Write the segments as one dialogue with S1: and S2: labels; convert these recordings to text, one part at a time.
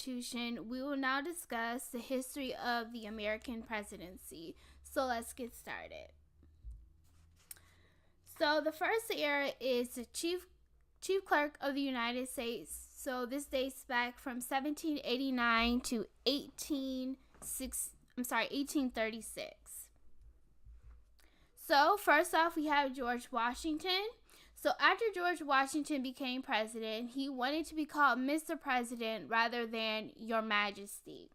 S1: Constitution, we will now discuss the history of the American presidency. So let's get started. So the first era is the Chief Clerk of the United States. So this dates back from 1789 to 1836. So first off, we have George Washington. So after George Washington became president, he wanted to be called Mr. President rather than Your Majesty.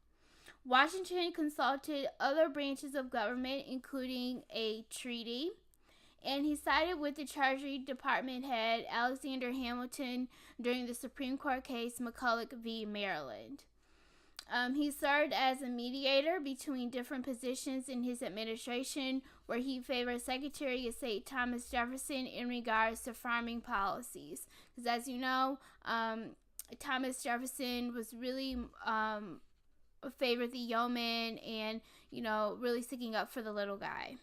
S1: Washington consulted other branches of government, including a treaty, and he sided with the Treasury Department head Alexander Hamilton during the Supreme Court case McCulloch v. Maryland. He served as a mediator between different positions in his administration, where he favored Secretary of State Thomas Jefferson in regards to farming policies. Because as you know, Thomas Jefferson was really favored the yeoman and, really sticking up for the little guy.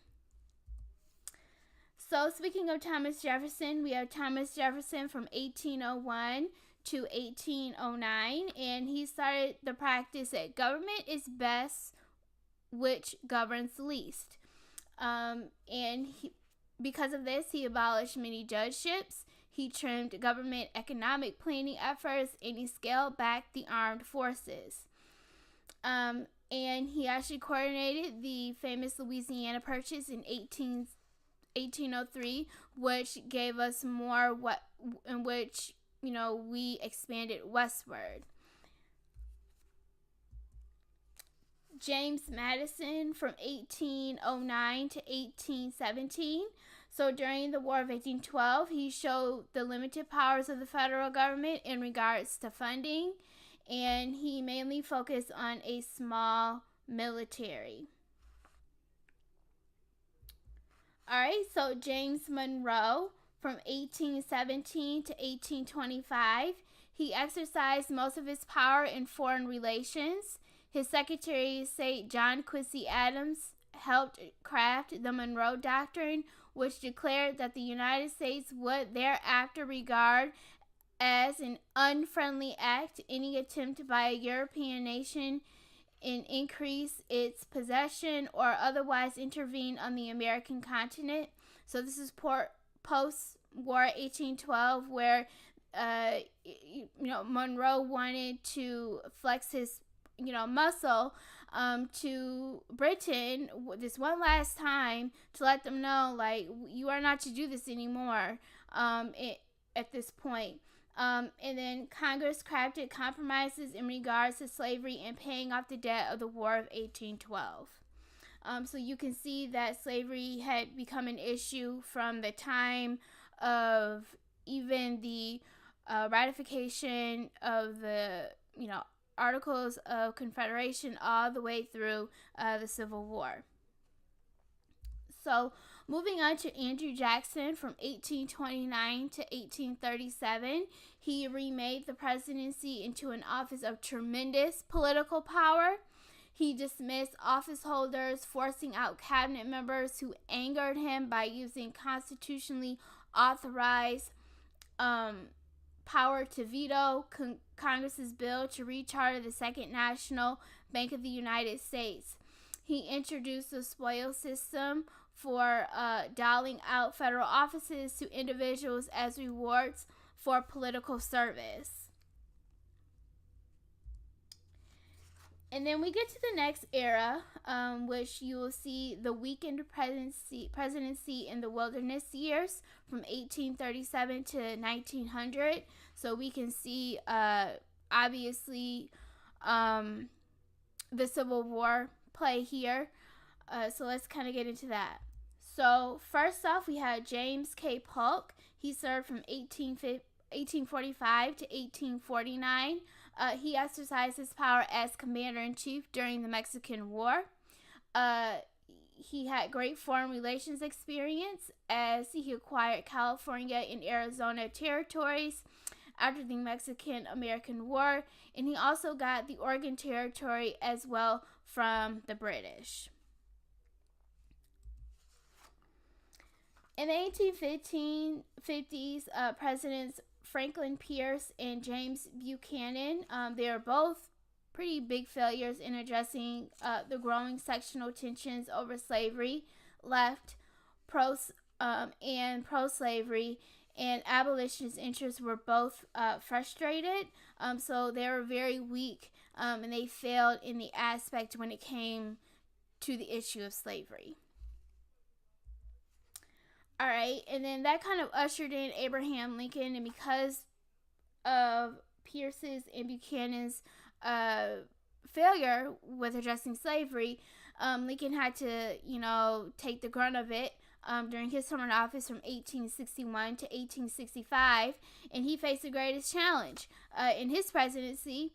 S1: So speaking of Thomas Jefferson, we have Thomas Jefferson from 1801 to 1809, and he started the practice that government is best which governs least. Because of this, he abolished many judgeships, he trimmed government economic planning efforts, and he scaled back the armed forces. And he actually coordinated the famous Louisiana Purchase in 1803, which gave us more in which we expanded westward. James Madison from 1809 to 1817. So during the War of 1812, he showed the limited powers of the federal government in regards to funding, and he mainly focused on a small military. Alright, so James Monroe from 1817 to 1825. He exercised most of his power in foreign relations. His Secretary of State, John Quincy Adams, helped craft the Monroe Doctrine, which declared that the United States would thereafter regard as an unfriendly act any attempt by a European nation in increase its possession or otherwise intervene on the American continent. So this is post-war 1812, where Monroe wanted to flex his muscle to Britain this one last time to let them know, like, you are not to do this anymore at this point. And then Congress crafted compromises in regards to slavery and paying off the debt of the War of 1812. So you can see that slavery had become an issue from the time of even the ratification of the, Articles of Confederation all the way through the Civil War. So moving on to Andrew Jackson from 1829 to 1837, he remade the presidency into an office of tremendous political power. He dismissed office holders, forcing out cabinet members who angered him by using constitutionally authorized power to veto Congress's bill to recharter the Second National Bank of the United States. He introduced a spoils system for doling out federal offices to individuals as rewards for political service. And then we get to the next era, which you will see the weakened presidency in the wilderness years from 1837 to 1900. So we can see, obviously, the Civil War play here. So let's kind of get into that. So first off, we have James K. Polk. He served from 1845 to 1849. He exercised his power as commander-in-chief during the Mexican War. He had great foreign relations experience as he acquired California and Arizona territories after the Mexican-American War, and he also got the Oregon Territory as well from the British. In the 1850s, Presidents Franklin Pierce and James Buchanan, they are both pretty big failures in addressing the growing sectional tensions over slavery. Left and pro-slavery and abolitionist interests were both frustrated, so they were very weak, and they failed in the aspect when it came to the issue of slavery. All right, and then that kind of ushered in Abraham Lincoln, and because of Pierce's and Buchanan's failure with addressing slavery, Lincoln had to, take the grunt of it during his term in office from 1861 to 1865, and he faced the greatest challenge in his presidency.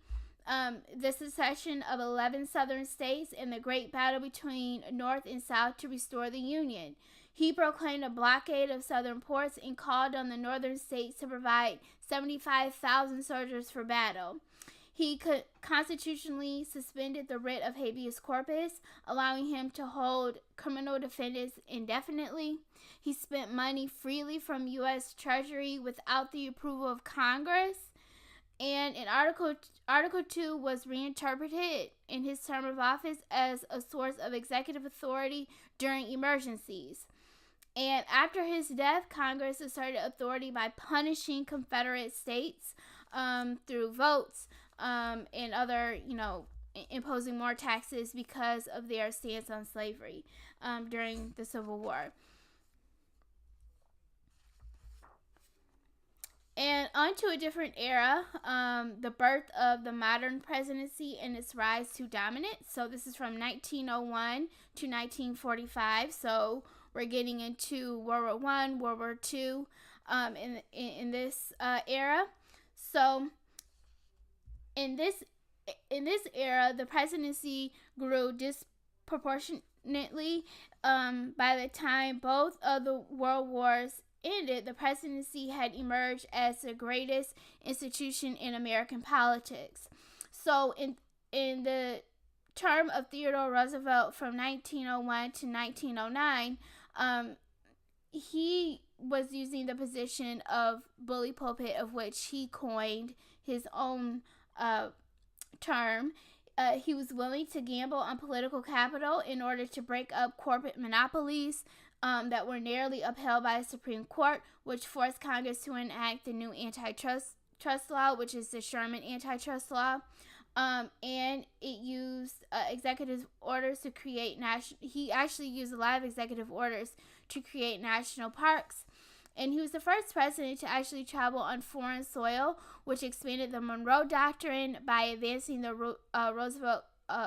S1: The secession of 11 southern states and the great battle between North and South to restore the Union. He proclaimed a blockade of southern ports and called on the northern states to provide 75,000 soldiers for battle. He constitutionally suspended the writ of habeas corpus, allowing him to hold criminal defendants indefinitely. He spent money freely from U.S. Treasury without the approval of Congress. And in Article 2 was reinterpreted in his term of office as a source of executive authority during emergencies. And after his death, Congress asserted authority by punishing Confederate states through votes and other, imposing more taxes because of their stance on slavery during the Civil War. And onto a different era, the birth of the modern presidency and its rise to dominance. So this is from 1901 to 1945. So we're getting into World War I, World War II in this era. So in this era, the presidency grew disproportionately. By the time both of the world wars ended, the presidency had emerged as the greatest institution in American politics. So in the term of Theodore Roosevelt from 1901 to 1909, he was using the position of bully pulpit, of which he coined his own term. He was willing to gamble on political capital in order to break up corporate monopolies that were narrowly upheld by the Supreme Court, which forced Congress to enact the new antitrust law, which is the Sherman antitrust law. And it used executive orders to create he actually used a lot of executive orders to create national parks. And he was the first president to actually travel on foreign soil, which expanded the Monroe Doctrine by advancing the Roosevelt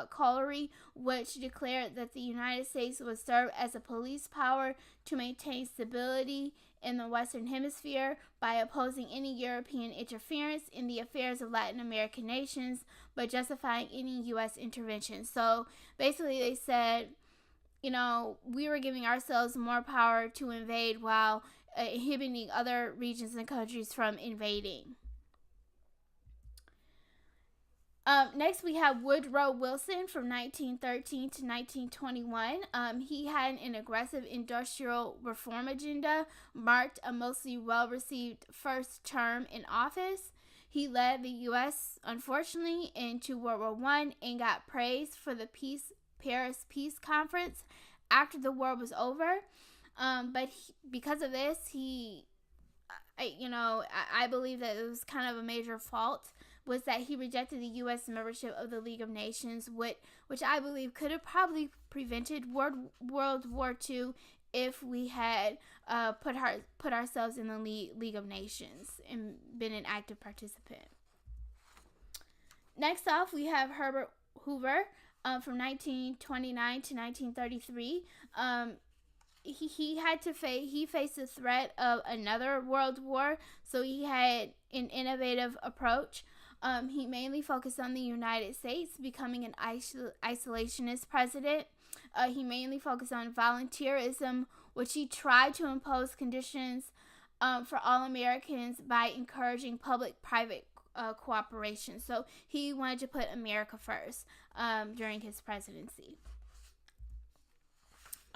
S1: Colliery, which declared that the United States would serve as a police power to maintain stability in the Western Hemisphere by opposing any European interference in the affairs of Latin American nations, but justifying any U.S. intervention. So basically they said, we were giving ourselves more power to invade while inhibiting other regions and countries from invading. Next, we have Woodrow Wilson from 1913 to 1921. He had an aggressive industrial reform agenda, marked a mostly well-received first term in office. He led the U.S., unfortunately, into World War I and got praised for the Paris Peace Conference after the war was over. But because of this, I believe that it was kind of a major fault, was that he rejected the U.S. membership of the League of Nations, which I believe could have probably prevented World War II if we had put ourselves in the League of Nations and been an active participant. Next off, we have Herbert Hoover from 1929 to 1933. He faced the threat of another world war, so he had an innovative approach. He mainly focused on the United States, becoming an isolationist president. He mainly focused on volunteerism, which he tried to impose conditions for all Americans by encouraging public-private cooperation. So he wanted to put America first during his presidency.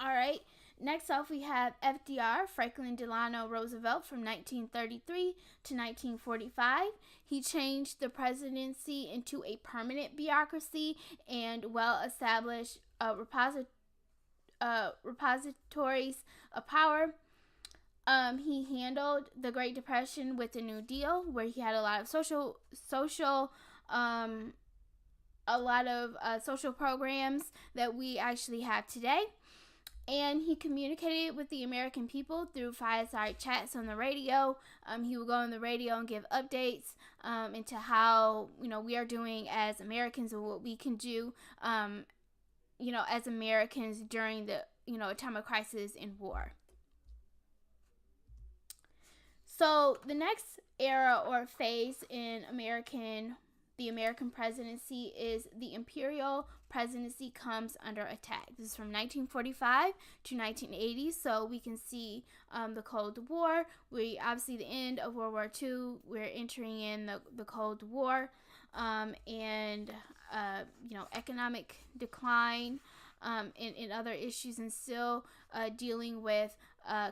S1: All right. Next off, we have FDR, Franklin Delano Roosevelt, from 1933 to 1945. He changed the presidency into a permanent bureaucracy and well-established repositories of power. He handled the Great Depression with the New Deal, where he had a lot of social programs that we actually have today. And he communicated with the American people through fireside chats on the radio. He would go on the radio and give updates into how we are doing as Americans and what we can do, as Americans during the a time of crisis and war. So the next era or phase in the American presidency is the Imperial presidency comes under attack. This is from 1945 to 1980. So we can see the Cold War. We obviously the end of World War II. We're entering in the Cold War, and economic decline, and other issues, and still dealing with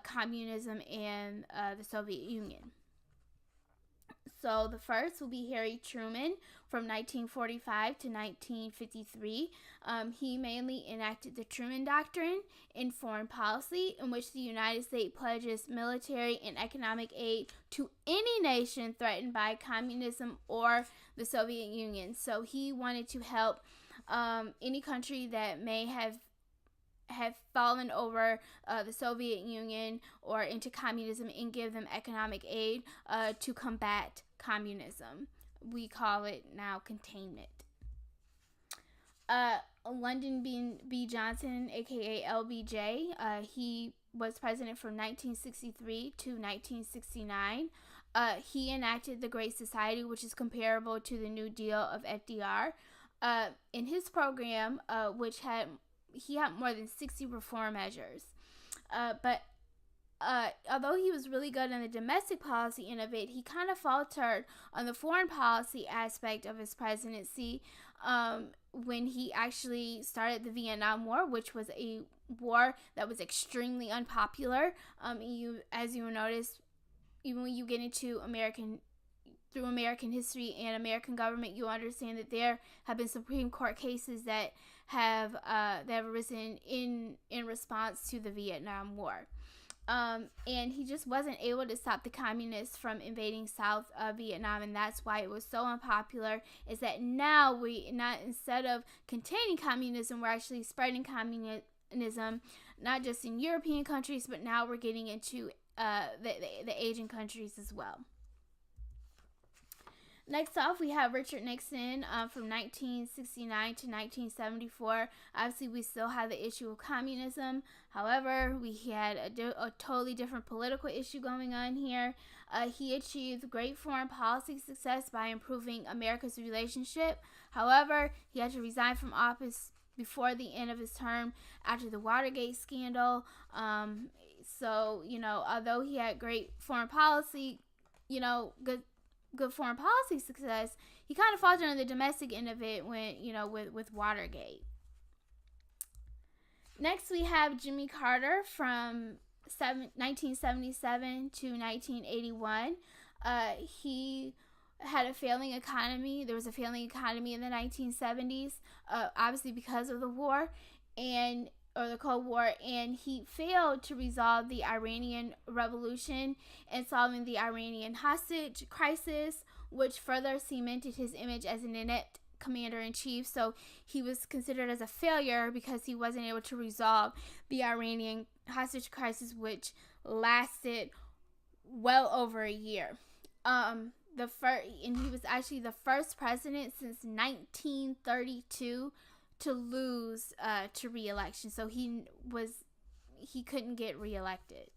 S1: communism and the Soviet Union. So the first will be Harry Truman from 1945 to 1953. He mainly enacted the Truman Doctrine in foreign policy, in which the United States pledges military and economic aid to any nation threatened by communism or the Soviet Union. So he wanted to help any country that may have fallen over the Soviet Union or into communism and give them economic aid to combat communism. We call it now containment. Lyndon B. Johnson, aka LBJ, he was president from 1963 to 1969. He enacted the Great Society, which is comparable to the New Deal of FDR. In his program, he had more than 60 reform measures. But although he was really good in the domestic policy end of it, he kind of faltered on the foreign policy aspect of his presidency when he actually started the Vietnam War, which was a war that was extremely unpopular. As you will notice, even when you get into American history and American government, you understand that there have been Supreme Court cases that have arisen in response to the Vietnam War. And he just wasn't able to stop the communists from invading South Vietnam, and that's why it was so unpopular. Is that now instead of containing communism, we're actually spreading communism, not just in European countries, but now we're getting into the Asian countries as well. Next off, we have Richard Nixon from 1969 to 1974. Obviously, we still have the issue of communism. However, we had a totally different political issue going on here. He achieved great foreign policy success by improving America's relationship. However, he had to resign from office before the end of his term after the Watergate scandal. So, although he had great foreign policy, good foreign policy success, he kind of faltered on the domestic end of it when, with Watergate. Next, we have Jimmy Carter from 1977 to 1981. He had a failing economy. There was a failing economy in the 1970s, obviously because of the war or the Cold War, and he failed to resolve the Iranian Revolution and solving the Iranian hostage crisis, which further cemented his image as an inept commander-in-chief. So he was considered as a failure because he wasn't able to resolve the Iranian hostage crisis, which lasted well over a year. And he was actually the first president since 1932 to lose to re-election. So he couldn't get re-elected.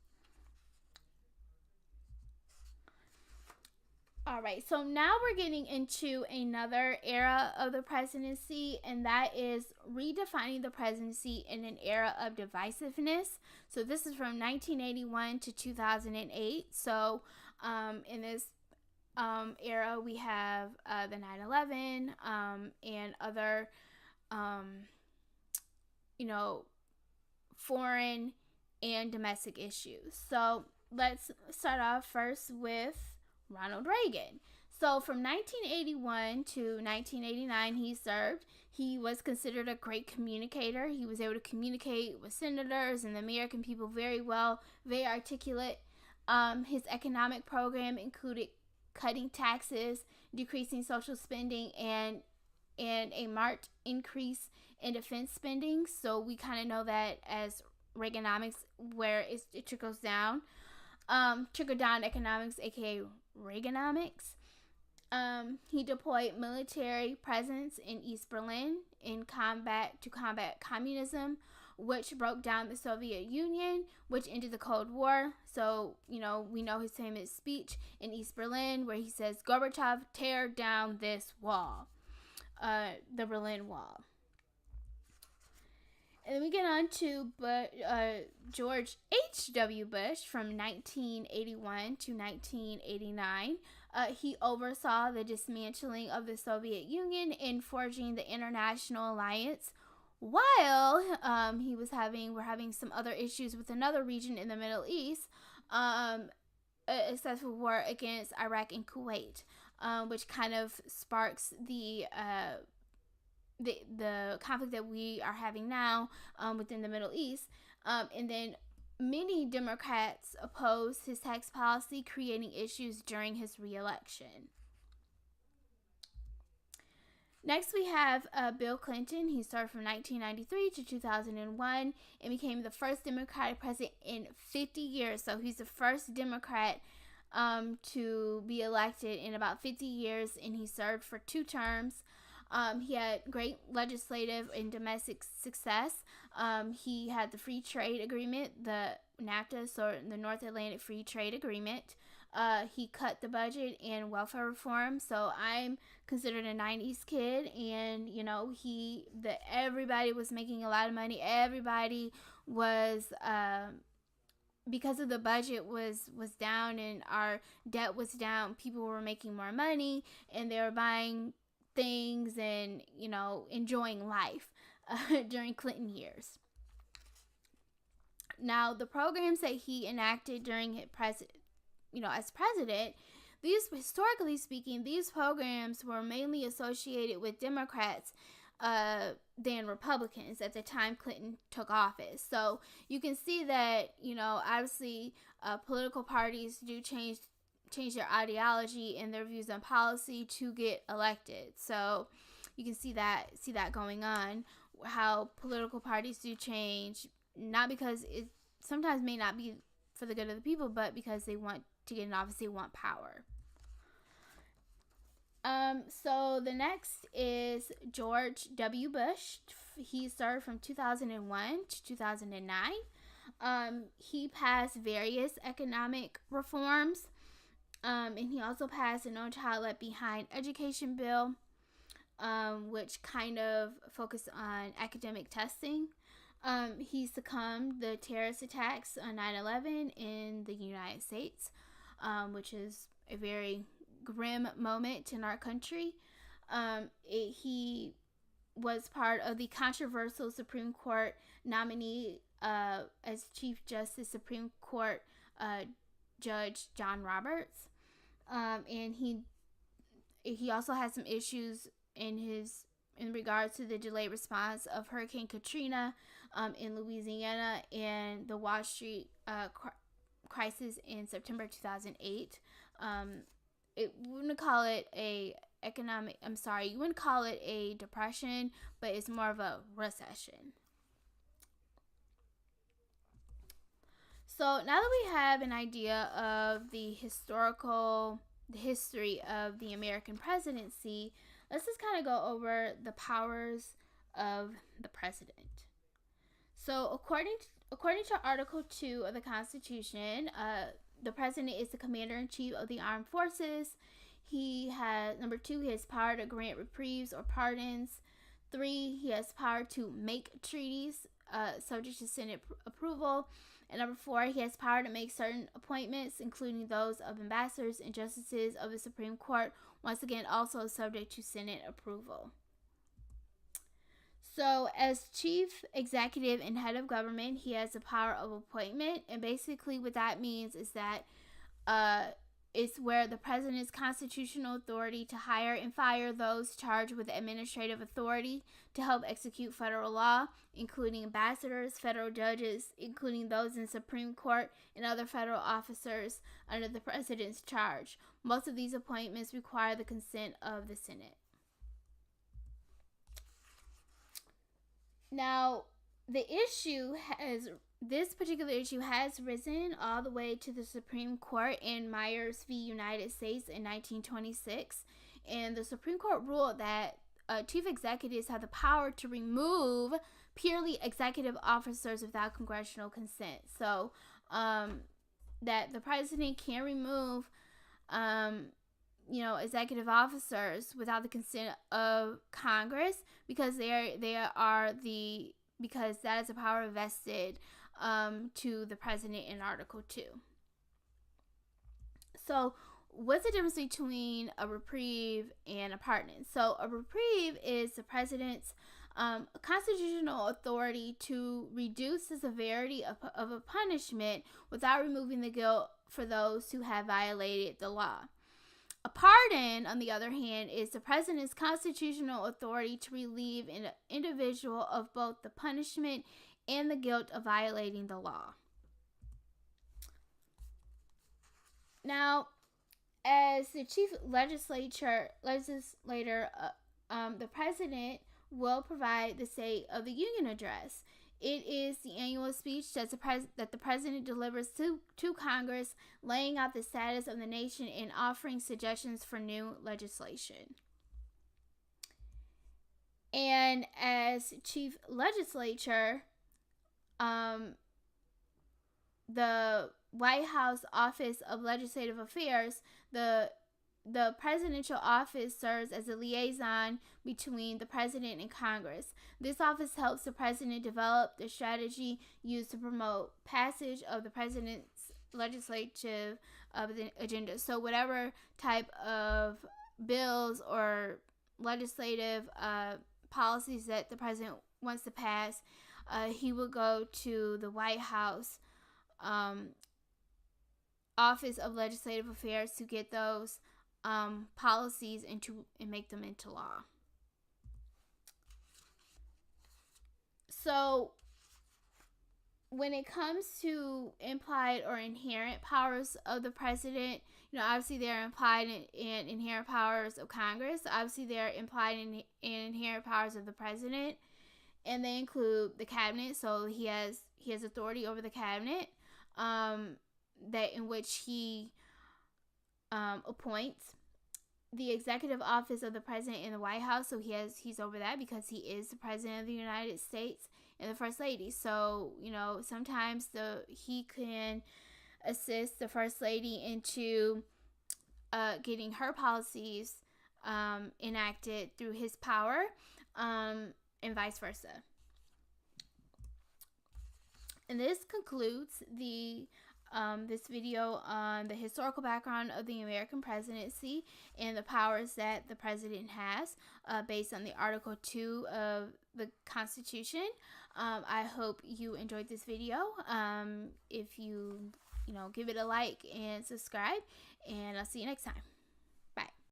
S1: All right, so now we're getting into another era of the presidency, and that is redefining the presidency in an era of divisiveness. So this is from 1981 to 2008. So in this era, we have the 9/11 and other foreign and domestic issues. So let's start off first with Ronald Reagan. So from 1981 to 1989, he served. He was considered a great communicator. He was able to communicate with senators and the American people very well, very articulate. His economic program included cutting taxes, decreasing social spending, and a marked increase in defense spending. So we kind of know that as Reaganomics, where it trickles down. Trickle-down economics, aka Reaganomics. He deployed military presence in East Berlin to combat communism, which broke down the Soviet Union, which ended the Cold War. So, we know his famous speech in East Berlin where he says, "Gorbachev, tear down this wall," the Berlin Wall. And then we get on to George H.W. Bush from 1981 to 1989. He oversaw the dismantling of the Soviet Union and forging the international alliance, while we're having some other issues with another region in the Middle East, a successful war against Iraq and Kuwait, which kind of sparks the conflict that we are having now within the Middle East. And then many Democrats opposed his tax policy, creating issues during his re-election. Next, we have Bill Clinton. He served from 1993 to 2001 and became the first Democratic president in 50 years. So he's the first Democrat to be elected in about 50 years, and he served for 2 terms. He had great legislative and domestic success. He had the free trade agreement, the NAFTA, so the North Atlantic Free Trade Agreement. He cut the budget and welfare reform. So I'm considered a 90s kid, and everybody was making a lot of money. Everybody was because of the budget was down and our debt was down. People were making more money and they were buying things and enjoying life during Clinton years. Now, the programs that he enacted during his as president, these, historically speaking, these programs were mainly associated with Democrats than Republicans at the time Clinton took office. So you can see that obviously political parties do change their ideology and their views on policy to get elected. So you can see that going on, how political parties do change, not because it sometimes may not be for the good of the people, but because they want to get in office, they want power. So the next is George W. Bush. He served from 2001 to 2009. He passed various economic reforms. And he also passed a No Child Left Behind education bill, which kind of focused on academic testing. He succumbed the terrorist attacks on 9/11 in the United States, which is a very grim moment in our country. He was part of the controversial Supreme Court nominee as Chief Justice Supreme Court Judge John Roberts. And he also had some issues in regards to the delayed response of Hurricane Katrina in Louisiana and the Wall Street crisis in September 2008. You wouldn't call it you wouldn't call it a depression, but it's more of a recession. So now that we have an idea of the history of the American presidency, let's just kind of go over the powers of the president. So according to Article 2 of the Constitution, the president is the commander-in-chief of the armed forces. Number 2, he has power to grant reprieves or pardons. 3, he has power to make treaties subject to Senate approval. And number 4, he has power to make certain appointments, including those of ambassadors and justices of the Supreme Court, once again also subject to Senate approval. So, as chief executive and head of government, he has the power of appointment. And basically, what that means is that it's where the president's constitutional authority to hire and fire those charged with administrative authority to help execute federal law, including ambassadors, federal judges, including those in Supreme Court, and other federal officers under the president's charge. Most of these appointments require the consent of the Senate. Now, this particular issue has risen all the way to the Supreme Court in Myers v. United States in 1926. And the Supreme Court ruled that chief executives have the power to remove purely executive officers without congressional consent. So, that the president can remove, executive officers without the consent of Congress because because that is a power vested to the president in Article 2. So, what's the difference between a reprieve and a pardon? So, a reprieve is the president's constitutional authority to reduce the severity of a punishment without removing the guilt for those who have violated the law. A pardon, on the other hand, is the president's constitutional authority to relieve an individual of both the punishment and the guilt of violating the law. Now, as the chief legislator, the president will provide the State of the Union address. It is the annual speech that the president delivers to Congress, laying out the status of the nation and offering suggestions for new legislation. And as chief legislator, the White House Office of Legislative Affairs, the presidential office serves as a liaison between the president and Congress. This office helps the president develop the strategy used to promote passage of the president's legislative agenda. So whatever type of bills or legislative policies that the president wants to pass, he will go to the White House Office of Legislative Affairs to get those policies and make them into law. So when it comes to implied or inherent powers of the president, obviously there are implied and inherent powers of Congress. Obviously there are implied and inherent powers of the president, and they include the cabinet. So he has authority over the cabinet, that in which he appoints. The executive office of the president in the White House, so he's over that because he is the president of the United States and the first lady. So sometimes he can assist the first lady into getting her policies enacted through his power, and vice versa. And this concludes this video on the historical background of the American presidency and the powers that the president has based on the Article 2 of the Constitution. I hope you enjoyed this video. If you give it a like and subscribe, and I'll see you next time.